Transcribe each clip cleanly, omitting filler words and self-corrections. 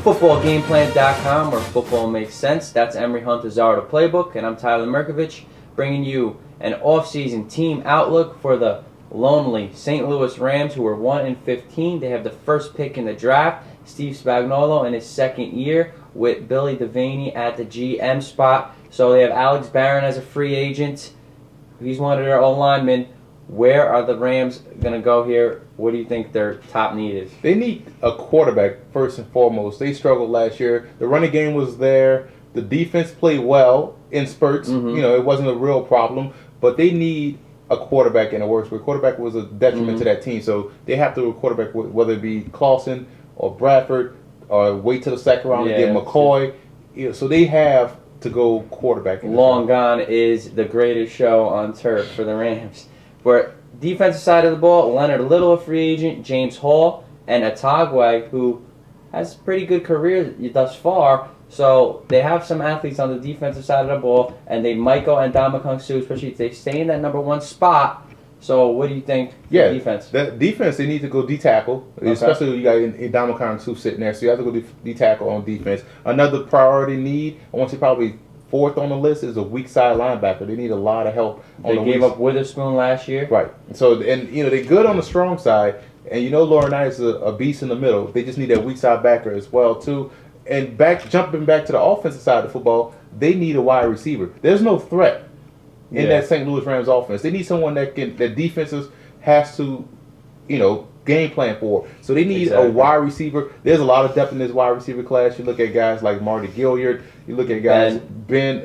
footballgameplan.com, where football makes sense. That's Emery Hunter's Zara Playbook, and I'm Tyler Mirkovich, bringing you an off-season team outlook for the lonely St. Louis Rams, who are 1-15. They have the first pick in the draft, Steve Spagnuolo in his second year, with Billy Devaney at the GM spot. So they have Alex Barron as a free agent. He's one of their O-linemen. Where are the Rams going to go here? What do you think their top need is? They need a quarterback, first and foremost. They struggled last year. The running game was there. The defense played well in spurts. Mm-hmm. You know, it wasn't a real problem. But they need a quarterback in the works. Where quarterback was a detriment to that team. So they have to have a quarterback, whether it be Clausen or Bradford, or wait till the second round to get McCoy. So they have to go quarterback. Long gone is the greatest show on turf for the Rams. For defensive side of the ball, Leonard Little, a free agent, James Hall, and Atagwe, who has a pretty good career thus far. So they have some athletes on the defensive side of the ball, and they might go and Ndamukong Suh, especially if they stay in that number one spot. So what do you think for defense? The defense, they need to go D-tackle, especially when you got Ndamukong Suh sitting there. So you have to go D-tackle on defense. Another priority need, I want to say probably fourth on the list, is a weak side linebacker. They need a lot of help. They gave up Witherspoon last year. Right. So, and they're good on the strong side, and Laurinaitis is a beast in the middle. They just need that weak side backer as well too. And jumping back to the offensive side of the football, they need a wide receiver. There's no threat in that St. Louis Rams offense. They need someone that defenses has to, game plan for. So they need a wide receiver. There's a lot of depth in this wide receiver class. You look at guys like Marty Gilliard. You look at guys Ben.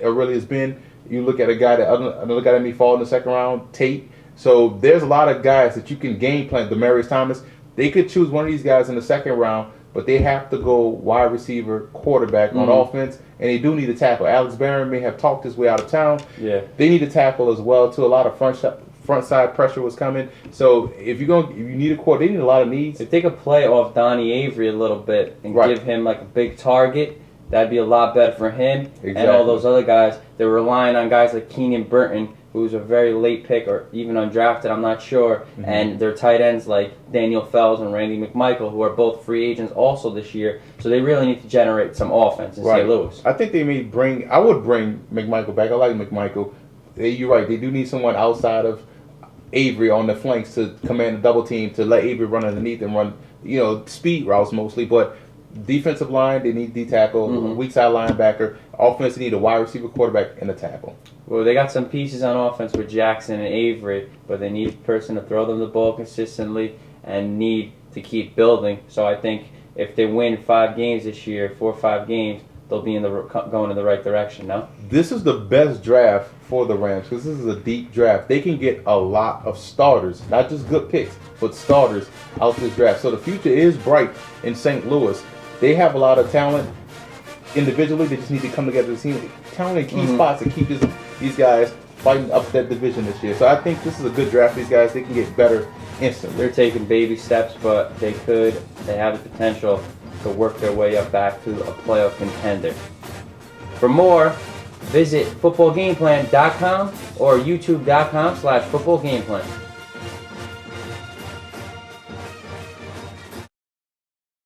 You look at a guy another guy that may fall in the second round, Tate. So there's a lot of guys that you can game plan. Demaryius Thomas. They could choose one of these guys in the second round, but they have to go wide receiver, quarterback on offense, and they do need a tackle. Alex Barron may have talked his way out of town. Yeah, they need a tackle as well too. A lot of front side pressure was coming. So if you need a quarter, they need a lot of needs. If they could play off Donnie Avery a little bit and give him like a big target, that'd be a lot better for him. And all those other guys. They're relying on guys like Keenan Burton, who's a very late pick or even undrafted, I'm not sure. And their tight ends like Daniel Fells and Randy McMichael, who are both free agents also this year. So they really need to generate some offense in St. Louis. I think I would bring McMichael back. I like McMichael. You're right. They do need someone outside of Avery on the flanks to command the double team, to let Avery run underneath and run, speed routes mostly. But defensive line, they need D-tackle, weak side linebacker. Offense, they need a wide receiver, quarterback, and a tackle. Well, they got some pieces on offense with Jackson and Avery, but they need a person to throw them the ball consistently and need to keep building. So I think if they win 5 games this year, 4 or 5 games, they'll be going in the right direction, no? This is the best draft for the Rams because this is a deep draft. They can get a lot of starters, not just good picks, but starters out this draft. So the future is bright in St. Louis. They have a lot of talent individually. They just need to come together as a team. Talent in key spots to keep these guys fighting up that division this year. So I think this is a good draft for these guys. They can get better instantly. They're taking baby steps, but they have the potential to work their way up back to a playoff contender. For more, visit footballgameplan.com or youtube.com/footballgameplan.